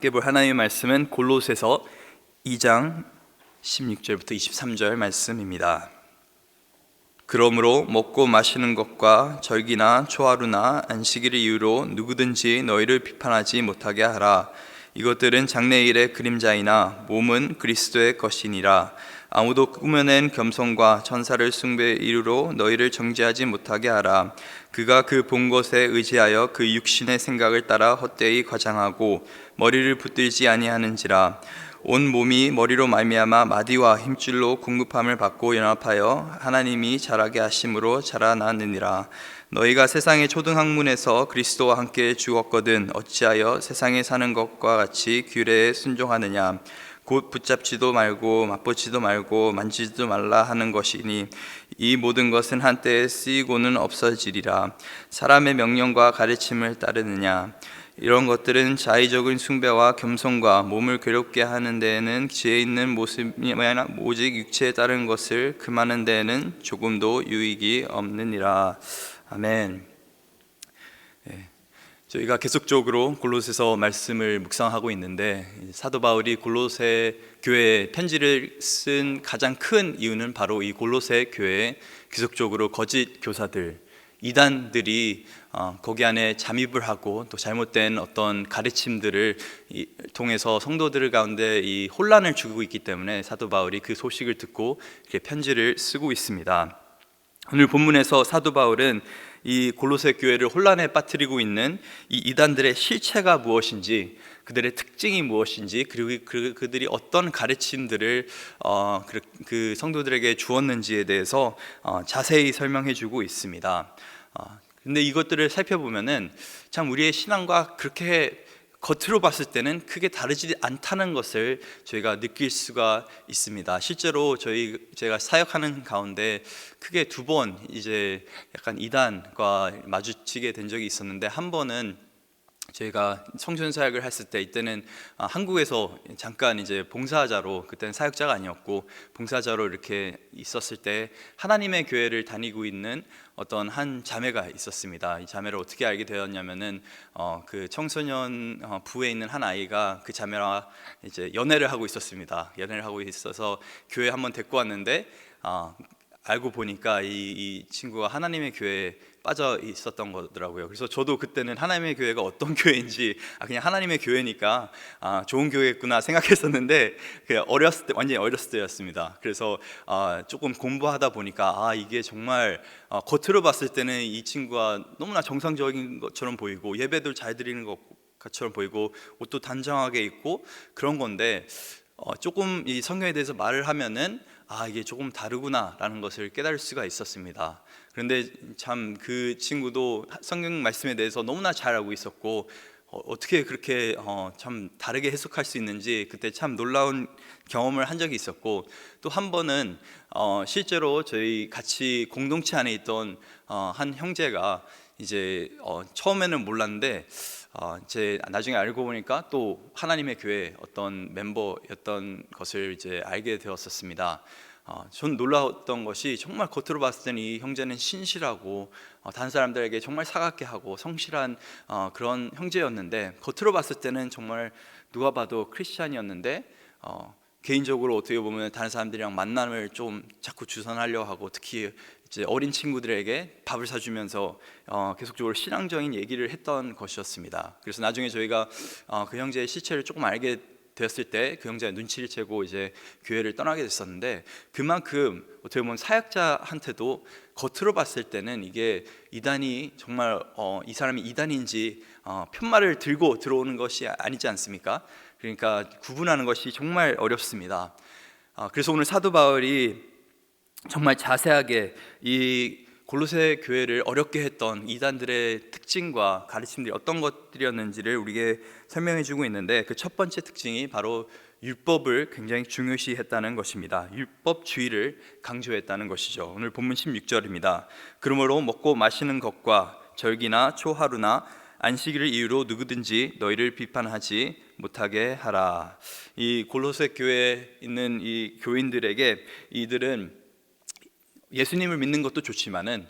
함께 볼 하나님의 말씀은 골로새서 2장 16절부터 23절 말씀입니다. 그러므로 먹고 마시는 것과 절기나 초하루나 안식일을 이유로 누구든지 너희를 비판하지 못하게 하라. 이것들은 장래일의 그림자이나 몸은 그리스도의 것이니라. 아무도 꾸며낸 겸손과 천사를 숭배의 이유로 너희를 정죄하지 못하게 하라. 그가 그 본 것에 의지하여 그 육신의 생각을 따라 헛되이 과장하고 머리를 붙들지 아니하는지라. 온 몸이 머리로 말미암아 마디와 힘줄로 공급함을 받고 연합하여 하나님이 자라게 하심으로 자라나느니라. 너희가 세상의 초등학문에서 그리스도와 함께 죽었거든 어찌하여 세상에 사는 것과 같이 규례에 순종하느냐. 곧 붙잡지도 말고 맛보지도 말고 만지지도 말라 하는 것이니 이 모든 것은 한때에 쓰이고는 없어지리라. 사람의 명령과 가르침을 따르느냐. 이런 것들은 자의적인 숭배와 겸손과 몸을 괴롭게 하는 데에는 지혜 있는 모습이 아니라 오직 육체에 따른 것을 금하는 데에는 조금도 유익이 없느니라. 아멘. 저희가 계속적으로 골로새서 말씀을 묵상하고 있는데, 사도 바울이 골로새 교회에 편지를 쓴 가장 큰 이유는 바로 이 골로새 교회에 계속적으로 거짓 교사들, 이단들이 거기 안에 잠입을 하고 또 잘못된 어떤 가르침들을 통해서 성도들 가운데 이 혼란을 주고 있기 때문에 사도 바울이 그 소식을 듣고 이렇게 편지를 쓰고 있습니다. 오늘 본문에서 사도 바울은 이 골로새 교회를 혼란에 빠뜨리고 있는 이 이단들의 실체가 무엇인지, 그들의 특징이 무엇인지, 그리고 그들이 어떤 가르침들을 그 성도들에게 주었는지에 대해서 자세히 설명해주고 있습니다. 근데 이것들을 살펴보면은 참 우리의 신앙과 그렇게 겉으로 봤을 때는 크게 다르지 않다는 것을 저희가 느낄 수가 있습니다. 실제로 제가 사역하는 가운데 크게 두 번 이제 약간 이단과 마주치게 된 적이 있었는데, 한 번은 저희가 청소년 사역을 했을 때, 이때는 한국에서 잠깐 이제 봉사자로, 그때는 사역자가 아니었고 봉사자로 이렇게 있었을 때 하나님의 교회를 다니고 있는 어떤 한 자매가 있었습니다. 이 자매를 어떻게 알게 되었냐면은 그 청소년 부에 있는 한 아이가 그 자매와 이제 연애를 하고 있었습니다. 연애를 하고 있어서 교회 한번 데리고 왔는데 알고 보니까 이 친구가 하나님의 교회에 빠져 있었던 거더라고요. 그래서 저도 그때는 하나님의 교회가 어떤 교회인지 그냥 하나님의 교회니까 좋은 교회였구나 생각했었는데, 어렸을 때, 완전히 어렸을 때였습니다. 그래서 조금 공부하다 보니까 이게 정말 겉으로 봤을 때는 이 친구가 너무나 정상적인 것처럼 보이고 예배도 잘 드리는 것처럼 보이고 옷도 단정하게 입고 그런 건데, 조금 이 성경에 대해서 말을 하면은 이게 조금 다르구나라는 것을 깨달을 수가 있었습니다. 그런데 참 그 친구도 성경 말씀에 대해서 너무나 잘 알고 있었고 어떻게 그렇게 참 다르게 해석할 수 있는지 그때 참 놀라운 경험을 한 적이 있었고, 또 한 번은 실제로 저희 같이 공동체 안에 있던 한 형제가 이제 처음에는 몰랐는데 이제 나중에 알고 보니까 또 하나님의 교회 어떤 멤버였던 것을 이제 알게 되었었습니다. 전 놀라웠던 것이, 정말 겉으로 봤을 때는 이 형제는 신실하고 다른 사람들에게 정말 사갑게 하고 성실한 그런 형제였는데, 겉으로 봤을 때는 정말 누가 봐도 크리스찬이었는데 개인적으로 어떻게 보면 다른 사람들이랑 만남을 좀 자꾸 주선하려 하고, 특히 이제 어린 친구들에게 밥을 사주면서 계속적으로 신앙적인 얘기를 했던 것이었습니다. 그래서 나중에 저희가 그 형제의 실체를 조금 알게 되었을 때 그 형제가 눈치를 채고 이제 교회를 떠나게 됐었는데, 그만큼 어떻게 보면 사역자한테도 겉으로 봤을 때는 이게 이단이 정말 이 사람이 이단인지 편말을 들고 들어오는 것이 아니지 않습니까? 그러니까 구분하는 것이 정말 어렵습니다. 그래서 오늘 사도 바울이 정말 자세하게 이 골로새 교회를 어렵게 했던 이단들의 특징과 가르침들이 어떤 것들이었는지를 우리에게 설명해 주고 있는데, 그 첫 번째 특징이 바로 율법을 굉장히 중요시했다는 것입니다. 율법주의를 강조했다는 것이죠. 오늘 본문 16절입니다. 그러므로 먹고 마시는 것과 절기나 초하루나 안식일을 이유로 누구든지 너희를 비판하지 못하게 하라. 이 골로새 교회에 있는 이 교인들에게 이들은 예수님을 믿는 것도 좋지만은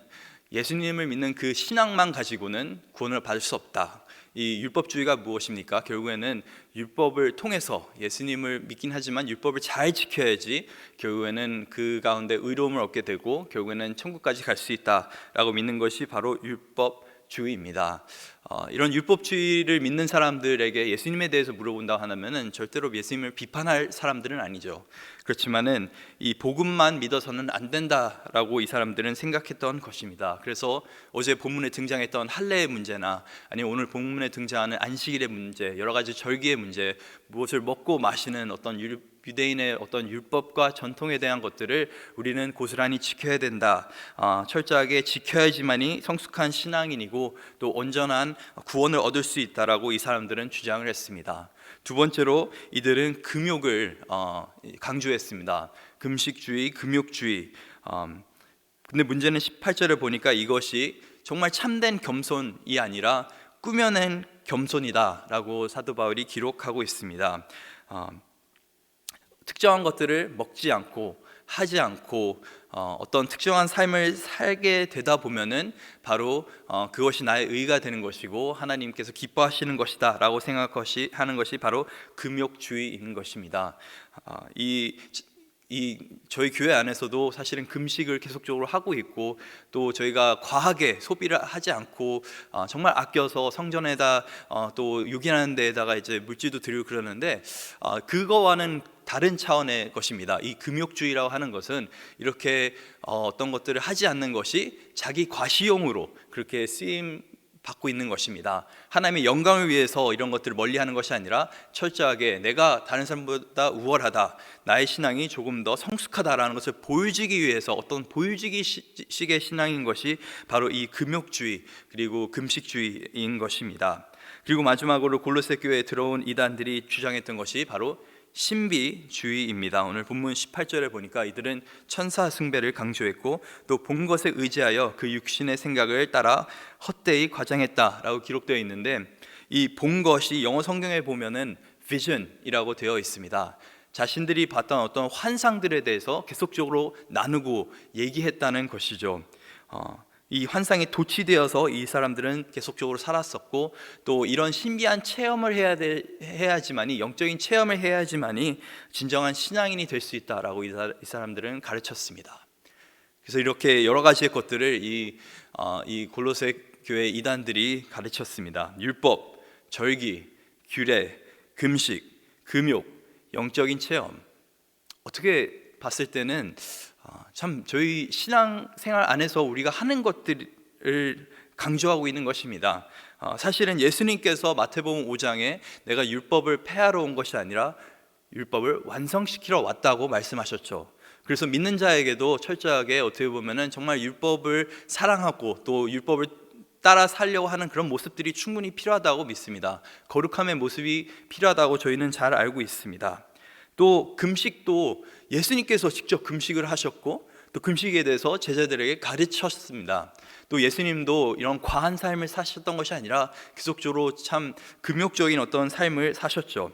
예수님을 믿는 그 신앙만 가지고는 구원을 받을 수 없다. 이 율법주의가 무엇입니까? 결국에는 율법을 통해서 예수님을 믿긴 하지만 율법을 잘 지켜야지 결국에는 그 가운데 의로움을 얻게 되고 결국에는 천국까지 갈 수 있다라고 믿는 것이 바로 율법주의입니다. 이런 율법주의를 믿는 사람들에게 예수님에 대해서 물어본다 하면은 절대로 예수님을 비판할 사람들은 아니죠. 그렇지만은 이 복음만 믿어서는 안 된다라고 이 사람들은 생각했던 것입니다. 그래서 어제 본문에 등장했던 할례의 문제나 아니면 오늘 본문에 등장하는 안식일의 문제, 여러 가지 절기의 문제, 무엇을 먹고 마시는 어떤 유대인의 어떤 율법과 전통에 대한 것들을 우리는 고스란히 지켜야 된다, 철저하게 지켜야지만이 성숙한 신앙인이고 또 온전한 구원을 얻을 수 있다라고 이 사람들은 주장을 했습니다. 두 번째로 이들은 금욕을 강조했습니다. 금식주의, 금욕주의. 근데 문제는 18절을 보니까 이것이 정말 참된 겸손이 아니라 꾸며낸 겸손이다라고 사도 바울이 기록하고 있습니다. 특정한 것들을 먹지 않고 하지 않고 어떤 특정한 삶을 살게 되다 보면은 바로 그것이 나의 의가 되는 것이고 하나님께서 기뻐하시는 것이다 라고 생각하는 것이 바로 금욕주의인 것입니다. 저희 교회 안에서도 사실은 금식을 계속적으로 하고 있고 또 저희가 과하게 소비를 하지 않고 정말 아껴서 성전에다 또 유기하는 데에다가 이제 물질도 드리고 그러는데 그거와는 다른 차원의 것입니다. 이 금욕주의라고 하는 것은 이렇게 어떤 것들을 하지 않는 것이 자기 과시용으로 그렇게 쓰임 받고 있는 것입니다. 하나님의 영광을 위해서 이런 것들을 멀리하는 것이 아니라 철저하게 내가 다른 사람보다 우월하다, 나의 신앙이 조금 더 성숙하다라는 것을 보여주기 위해서 어떤 보여주기식의 신앙인 것이 바로 이 금욕주의 그리고 금식주의인 것입니다. 그리고 마지막으로 골로새 교회에 들어온 이단들이 주장했던 것이 바로 신비주의입니다. 오늘 본문 18절에 보니까 이들은 천사 숭배를 강조했고 또 본 것에 의지하여 그 육신의 생각을 따라 헛되이 과장했다라고 기록되어 있는데 이 본 것이 영어 성경에 보면은 vision이라고 되어 있습니다. 자신들이 봤던 어떤 환상들에 대해서 계속적으로 나누고 얘기했다는 것이죠. 이 환상에 도취되어서 이 사람들은 계속적으로 살았었고 또 이런 신비한 체험을 해야지만이 영적인 체험을 해야지만이 진정한 신앙인이 될 수 있다라고 이 사람들은 가르쳤습니다. 그래서 이렇게 여러 가지의 것들을 이 골로새 교회 이단들이 가르쳤습니다. 율법, 절기, 규례, 금식, 금욕, 영적인 체험. 어떻게 봤을 때는 참 저희 신앙생활 안에서 우리가 하는 것들을 강조하고 있는 것입니다. 사실은 예수님께서 마태복음 5장에 내가 율법을 폐하러 온 것이 아니라 율법을 완성시키러 왔다고 말씀하셨죠. 그래서 믿는 자에게도 철저하게 어떻게 보면은 정말 율법을 사랑하고 또 율법을 따라 살려고 하는 그런 모습들이 충분히 필요하다고 믿습니다. 거룩함의 모습이 필요하다고 저희는 잘 알고 있습니다. 또 금식도 예수님께서 직접 금식을 하셨고 또 금식에 대해서 제자들에게 가르쳤습니다. 또 예수님도 이런 과한 삶을 사셨던 것이 아니라 계속적으로 참 금욕적인 어떤 삶을 사셨죠.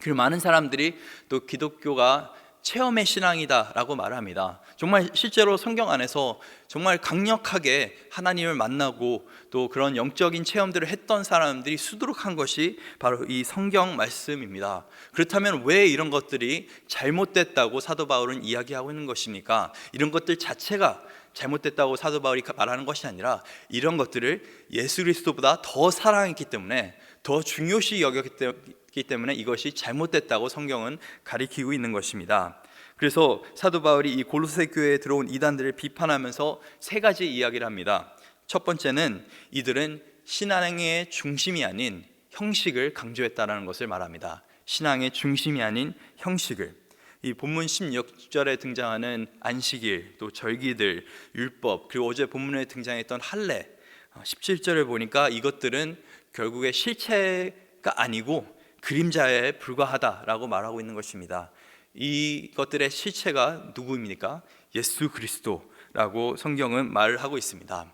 그리고 많은 사람들이 또 기독교가 체험의 신앙이다라고 말합니다. 정말 실제로 성경 안에서 정말 강력하게 하나님을 만나고 또 그런 영적인 체험들을 했던 사람들이 수두룩한 것이 바로 이 성경 말씀입니다. 그렇다면 왜 이런 것들이 잘못됐다고 사도 바울은 이야기하고 있는 것입니까? 이런 것들 자체가 잘못됐다고 사도 바울이 말하는 것이 아니라 이런 것들을 예수 그리스도보다 더 사랑했기 때문에 더 중요시 여겼기 때문에 이것이 잘못됐다고 성경은 가리키고 있는 것입니다. 그래서 사도 바울이 이 골로새 교회에 들어온 이단들을 비판하면서 세 가지 이야기를 합니다. 첫 번째는 이들은 신앙의 중심이 아닌 형식을 강조했다는 것을 말합니다. 신앙의 중심이 아닌 형식을. 이 본문 16절에 등장하는 안식일, 또 절기들, 율법, 그리고 어제 본문에 등장했던 할례, 17절을 보니까 이것들은 결국에 실체가 아니고 그림자에 불과하다라고 말하고 있는 것입니다. 이것들의 실체가 누구입니까? 예수 그리스도라고 성경은 말을 하고 있습니다.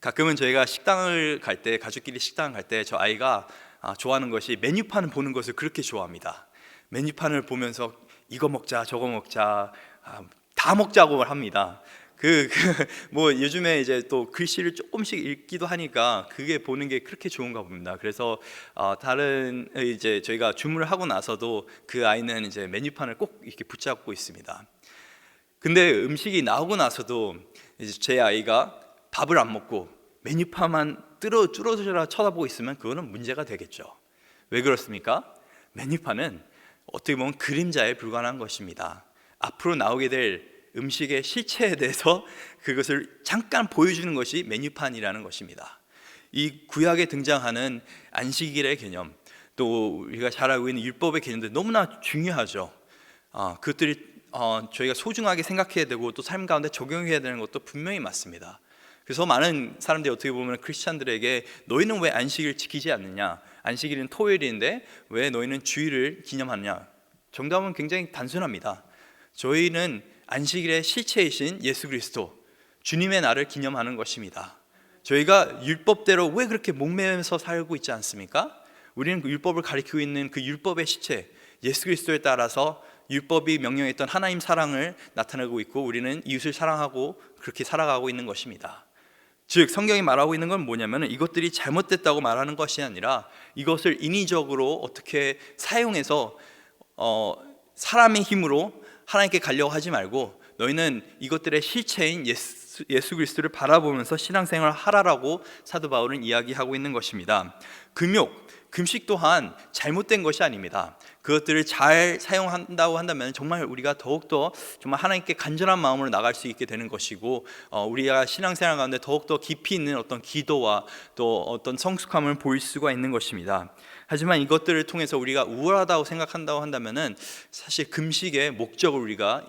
가끔은 저희가 식당을 갈 때, 가족끼리 식당 갈 때 저 아이가 좋아하는 것이 메뉴판을 보는 것을 그렇게 좋아합니다. 메뉴판을 보면서 이거 먹자 저거 먹자 다 먹자고 합니다. 뭐 요즘에 이제 또 글씨를 조금씩 읽기도 하니까 그게 보는 게 그렇게 좋은가 봅니다. 그래서 다른 이제 저희가 주문을 하고 나서도 그 아이는 이제 메뉴판을 꼭 이렇게 붙잡고 있습니다. 근데 음식이 나오고 나서도 이제 제 아이가 밥을 안 먹고 메뉴판만 뚫어져라 쳐다보고 있으면 그거는 문제가 되겠죠. 왜 그렇습니까? 메뉴판은 어떻게 보면 그림자에 불과한 것입니다. 앞으로 나오게 될 음식의 실체에 대해서 그것을 잠깐 보여주는 것이 메뉴판이라는 것입니다. 이 구약에 등장하는 안식일의 개념, 또 우리가 잘 알고 있는 율법의 개념들 너무나 중요하죠. 그것들이 저희가 소중하게 생각해야 되고 또 삶 가운데 적용해야 되는 것도 분명히 맞습니다. 그래서 많은 사람들이 어떻게 보면 크리스찬들에게 너희는 왜 안식일을 지키지 않느냐, 안식일은 토요일인데 왜 너희는 주일을 기념하느냐, 정답은 굉장히 단순합니다. 저희는 안식일의 실체이신 예수 그리스도 주님의 날을 기념하는 것입니다. 저희가 율법대로 왜 그렇게 목매면서 살고 있지 않습니까? 우리는 그 율법을 가리키고 있는 그 율법의 실체 예수 그리스도에 따라서 율법이 명령했던 하나님 사랑을 나타내고 있고 우리는 이웃을 사랑하고 그렇게 살아가고 있는 것입니다. 즉 성경이 말하고 있는 건 뭐냐면 이것들이 잘못됐다고 말하는 것이 아니라 이것을 인위적으로 어떻게 사용해서 사람의 힘으로 하나님께 가려고 하지 말고 너희는 이것들의 실체인 예수 그리스도를 바라보면서 신앙생활을 하라라고 사도 바울은 이야기하고 있는 것입니다. 금식 또한 잘못된 것이 아닙니다. 그것들을 잘 사용한다고 한다면 정말 우리가 더욱더 정말 하나님께 간절한 마음으로 나갈 수 있게 되는 것이고 우리가 신앙생활 가운데 더욱더 깊이 있는 어떤 기도와 또 어떤 성숙함을 보일 수가 있는 것입니다. 하지만 이것들을 통해서 우리가 우월하다고 생각한다고 한다면 사실 금식의 목적을 우리가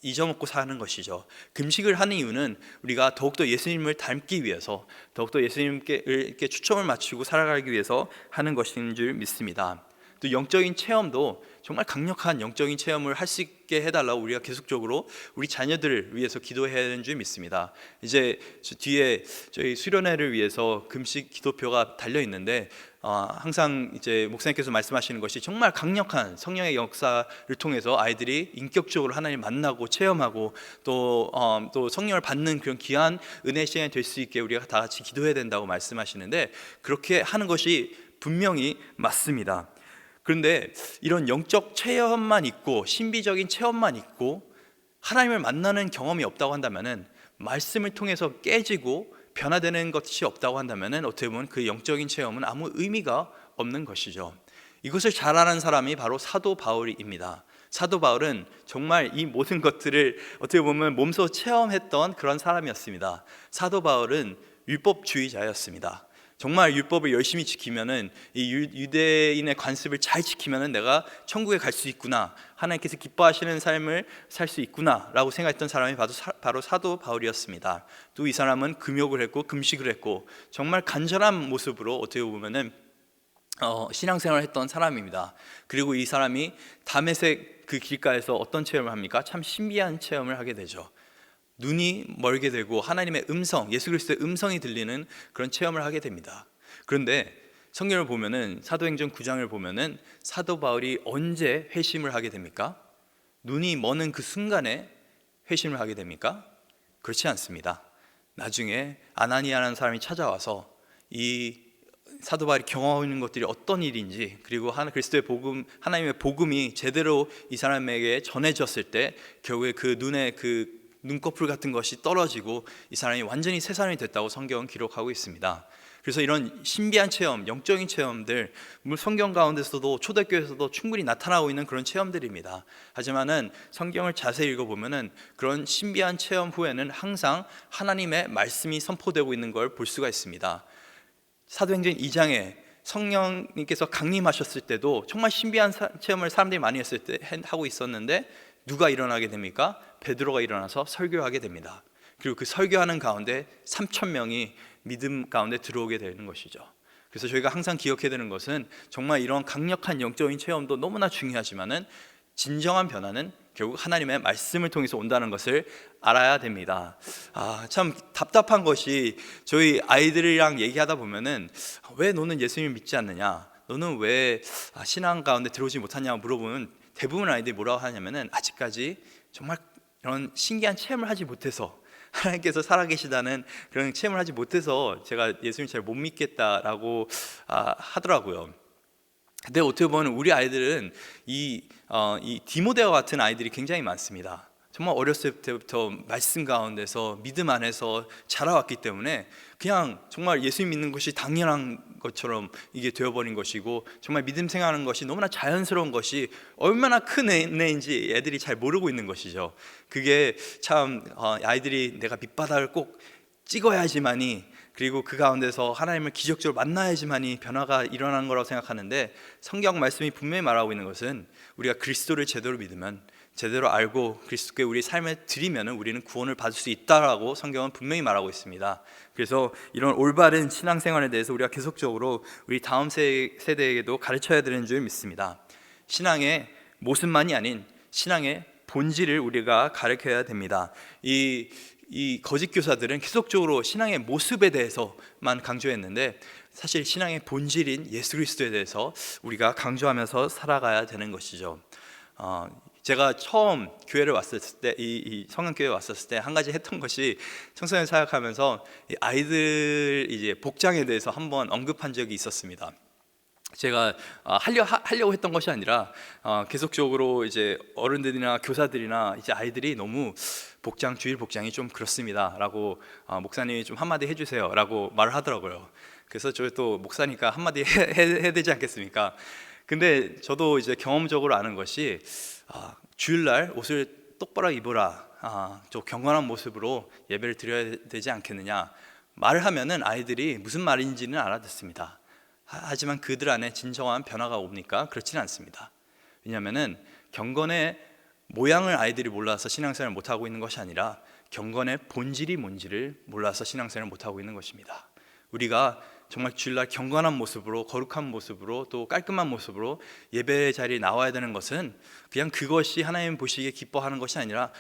잊어먹고 사는 것이죠. 금식을 하는 이유는 우리가 더욱더 예수님을 닮기 위해서 더욱더 예수님께 이렇게 초점을 맞추고 살아가기 위해서 하는 것인 줄 믿습니다. 또 영적인 체험도 정말 강력한 영적인 체험을 할 수 있게 해달라고 우리가 계속적으로 우리 자녀들을 위해서 기도해야 되는 줄 믿습니다. 이제 뒤에 저희 수련회를 위해서 금식 기도표가 달려 있는데 항상 이제 목사님께서 말씀하시는 것이 정말 강력한 성령의 역사를 통해서 아이들이 인격적으로 하나님 만나고 체험하고 또 성령을 받는 그런 귀한 은혜의 시간이 될 수 있게 우리가 다 같이 기도해야 된다고 말씀하시는데 그렇게 하는 것이 분명히 맞습니다. 그런데 이런 영적 체험만 있고 신비적인 체험만 있고 하나님을 만나는 경험이 없다고 한다면 말씀을 통해서 깨지고 변화되는 것이 없다고 한다면 어떻게 보면 그 영적인 체험은 아무 의미가 없는 것이죠. 이것을 잘 아는 사람이 바로 사도 바울입니다. 사도 바울은 정말 이 모든 것들을 어떻게 보면 몸소 체험했던 그런 사람이었습니다. 사도 바울은 율법주의자였습니다. 정말 율법을 열심히 지키면은 이 유대인의 관습을 잘 지키면은 내가 천국에 갈 수 있구나, 하나님께서 기뻐하시는 삶을 살 수 있구나라고 생각했던 사람이 바로 사도 바울이었습니다. 또 이 사람은 금욕을 했고 금식을 했고 정말 간절한 모습으로 어떻게 보면은 신앙생활을 했던 사람입니다. 그리고 이 사람이 다메섹 그 길가에서 어떤 체험을 합니까? 참 신비한 체험을 하게 되죠. 눈이 멀게 되고 하나님의 음성, 예수 그리스도의 음성이 들리는 그런 체험을 하게 됩니다. 그런데 성경을 보면은 사도행전 9장을 보면은 사도 바울이 언제 회심을 하게 됩니까? 눈이 머는 그 순간에 회심을 하게 됩니까? 그렇지 않습니다. 나중에 아나니아라는 사람이 찾아와서 이 사도 바울이 경험하고 있는 것들이 어떤 일인지 그리고 그리스도의 복음, 하나님의 복음이 제대로 이 사람에게 전해졌을 때 결국에 그 눈에 그 눈꺼풀 같은 것이 떨어지고 이 사람이 완전히 새 사람이 됐다고 성경은 기록하고 있습니다. 그래서 이런 신비한 체험, 영적인 체험들 물론 성경 가운데서도 초대교회에서도 충분히 나타나고 있는 그런 체험들입니다. 하지만은 성경을 자세히 읽어보면은 그런 신비한 체험 후에는 항상 하나님의 말씀이 선포되고 있는 걸 볼 수가 있습니다. 사도행전 2장에 성령님께서 강림하셨을 때도 정말 신비한 체험을 사람들이 많이 하고 있었는데 누가 일어나게 됩니까? 베드로가 일어나서 설교하게 됩니다. 그리고 그 설교하는 가운데 3,000명이 믿음 가운데 들어오게 되는 것이죠. 그래서 저희가 항상 기억해야 되는 것은 정말 이런 강력한 영적인 체험도 너무나 중요하지만은 진정한 변화는 결국 하나님의 말씀을 통해서 온다는 것을 알아야 됩니다. 참 답답한 것이 저희 아이들이랑 얘기하다 보면은 왜 너는 예수님을 믿지 않느냐? 너는 왜 신앙 가운데 들어오지 못하냐고 물어보면 대부분 아이들이 뭐라고 하냐면은 아직까지 정말 이런 신기한 체험을 하지 못해서 하나님께서 살아계시다는 그런 체험을 하지 못해서 제가 예수님 잘 못 믿겠다라고 하더라고요. 근데 어떻게 보면 우리 아이들은 이 디모데와 같은 아이들이 굉장히 많습니다. 정말 어렸을 때부터 말씀 가운데서 믿음 안에서 자라왔기 때문에 그냥 정말 예수님 믿는 것이 당연한 것처럼 이게 되어버린 것이고, 정말 믿음 생활하는 것이 너무나 자연스러운 것이 얼마나 큰 은혜인지 애들이 잘 모르고 있는 것이죠. 그게 참 아이들이 내가 밑바닥을 꼭 찍어야지만이, 그리고 그 가운데서 하나님을 기적적으로 만나야지만이 변화가 일어나는 거라고 생각하는데, 성경 말씀이 분명히 말하고 있는 것은 우리가 그리스도를 제대로 믿으면, 제대로 알고 그리스도께 우리 삶을 드리면 우리는 구원을 받을 수 있다라고 성경은 분명히 말하고 있습니다. 그래서 이런 올바른 신앙생활에 대해서 우리가 계속적으로 우리 다음 세대에게도 가르쳐야 되는 줄 믿습니다. 신앙의 모습만이 아닌 신앙의 본질을 우리가 가르쳐야 됩니다. 이 거짓 교사들은 계속적으로 신앙의 모습에 대해서만 강조했는데, 사실 신앙의 본질인 예수 그리스도에 대해서 우리가 강조하면서 살아가야 되는 것이죠. 제가 처음 교회를 왔을 때, 이 성안교회에 왔었을 때 한 가지 했던 것이, 청소년 사역하면서 아이들 이제 복장에 대해서 한번 언급한 적이 있었습니다. 제가 하려고 했던 것이 아니라 계속적으로 이제 어른들이나 교사들이나 이제 아이들이 너무 주일 복장이 좀 그렇습니다라고 목사님이 좀 한마디 해주세요라고 말을 하더라고요. 그래서 저 또 목사니까 한마디 해야 되지 않겠습니까? 근데 저도 이제 경험적으로 아는 것이, 주일날 옷을 똑바로 입어라, 좀 경건한 모습으로 예배를 드려야 되지 않겠느냐 말을 하면은 아이들이 무슨 말인지는 알아듣습니다. 하지만 그들 안에 진정한 변화가 옵니까? 그렇지는 않습니다. 왜냐하면은 경건의 모양을 아이들이 몰라서 신앙생활을 못하고 있는 것이 아니라 경건의 본질이 뭔지를 몰라서 신앙생활을 못하고 있는 것입니다. 우리가 정말 주일날 경건한 모습으로, 거룩한 모습으로, 또 깔끔한 모습으로 예배 자리에 나와야 되는 것은 그냥 그것이 하나님 보시기에 기뻐하는 것이 아니라,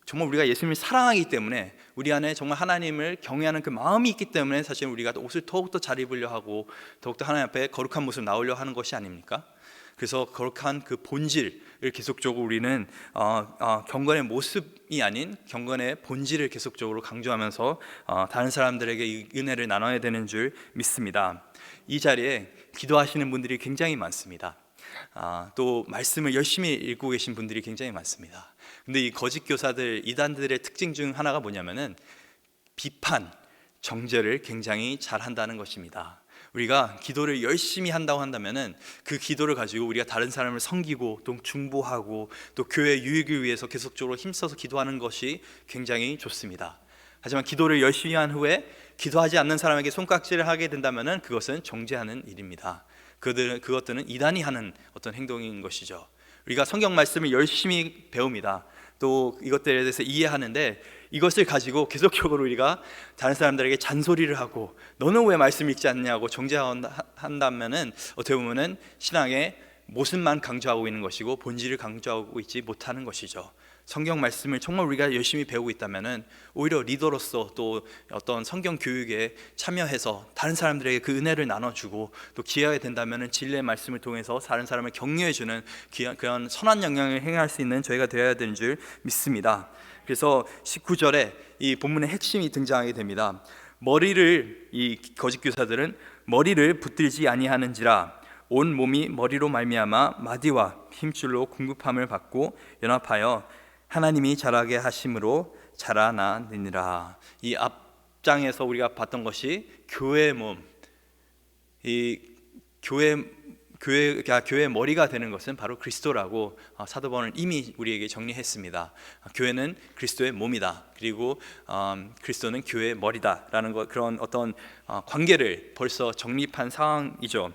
정말 우리가 예수님을 사랑하기 때문에, 우리 안에 정말 하나님을 경외하는 그 마음이 있기 때문에 사실 우리가 옷을 더욱더 잘 입으려 하고 더욱더 하나님 앞에 거룩한 모습 나오려 하는 것이 아닙니까? 그래서 거룩한 그 본질을 계속적으로 우리는 경건의 모습이 아닌 경건의 본질을 계속적으로 강조하면서 다른 사람들에게 이 은혜를 나눠야 되는 줄 믿습니다. 이 자리에 기도하시는 분들이 굉장히 많습니다. 또 말씀을 열심히 읽고 계신 분들이 굉장히 많습니다. 근데 이 거짓 교사들, 이단들의 특징 중 하나가 뭐냐면은 비판, 정죄를 굉장히 잘 한다는 것입니다. 우리가 기도를 열심히 한다고 한다면은 그 기도를 가지고 우리가 다른 사람을 섬기고 또 중보하고 또 교회 유익을 위해서 계속적으로 힘써서 기도하는 것이 굉장히 좋습니다. 하지만 기도를 열심히 한 후에 기도하지 않는 사람에게 손깍지를 하게 된다면은 그것은 정죄하는 일입니다. 그것들은 이단이 하는 어떤 행동인 것이죠. 우리가 성경 말씀을 열심히 배웁니다. 또 이것들에 대해서 이해하는데, 이것을 가지고 계속적으로 우리가 다른 사람들에게 잔소리를 하고 너는 왜 말씀 읽지 않냐고 정죄한다면은 어떻게 보면은 신앙의 모습만 강조하고 있는 것이고 본질을 강조하고 있지 못하는 것이죠. 성경 말씀을 정말 우리가 열심히 배우고 있다면은 오히려 리더로서 또 어떤 성경 교육에 참여해서 다른 사람들에게 그 은혜를 나눠주고, 또 기회가 된다면은 진리의 말씀을 통해서 다른 사람을 격려해주는 그런 선한 영향을 행할 수 있는 저희가 되어야 되는 줄 믿습니다. 그래서 19절에 이 본문의 핵심이 등장하게 됩니다. 이 거짓 교사들은 머리를 붙들지 아니하는지라 온 몸이 머리로 말미암아 마디와 힘줄로 공급함을 받고 연합하여 하나님이 자라게 하심으로 자라나느니라. 이 앞장에서 우리가 봤던 것이 교회의 몸, 이 교회의 머리가 되는 것은 바로 그리스도라고 사도 바울은 이미 우리에게 정리했습니다. 교회는 그리스도의 몸이다. 그리고 그리스도는 교회의 머리다라는 그런 어떤 관계를 벌써 정립한 상황이죠.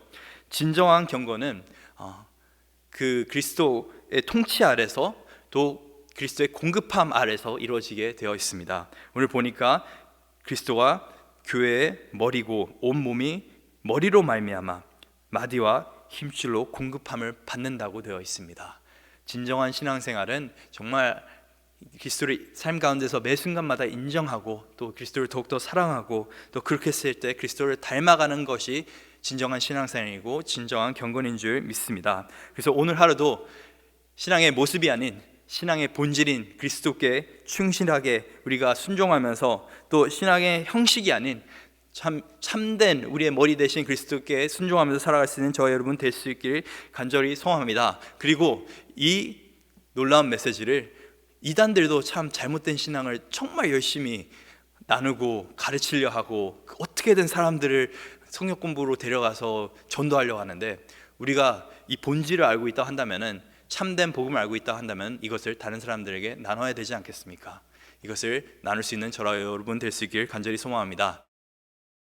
진정한 경건은 그 그리스도의 통치 아래서, 또 그리스도의 공급함 아래서 이루어지게 되어 있습니다. 오늘 보니까 그리스도가 교회의 머리고 온 몸이 머리로 말미암아 마디와 힘줄로 공급함을 받는다고 되어 있습니다. 진정한 신앙생활은 정말 그리스도를 삶 가운데서 매 순간마다 인정하고 또 그리스도를 더욱더 사랑하고 또 그렇게 했을 때 그리스도를 닮아가는 것이 진정한 신앙생활이고 진정한 경건인 줄 믿습니다. 그래서 오늘 하루도 신앙의 모습이 아닌 신앙의 본질인 그리스도께 충실하게 우리가 순종하면서 또 신앙의 형식이 아닌 참된 우리의 머리 대신 그리스도께 순종하면서 살아갈 수 있는 저와 여러분 될 수 있기를 간절히 소원합니다. 그리고 이 놀라운 메시지를 이단들도 참 잘못된 신앙을 정말 열심히 나누고 가르치려 하고 어떻게든 사람들을 성역 공부로 데려가서 전도하려고 하는데, 우리가 이 본질을 알고 있다 한다면은, 참된 복음을 알고 있다 한다면 이것을 다른 사람들에게 나눠야 되지 않겠습니까? 이것을 나눌 수 있는 저와 여러분 될 수 있기를 간절히 소망합니다.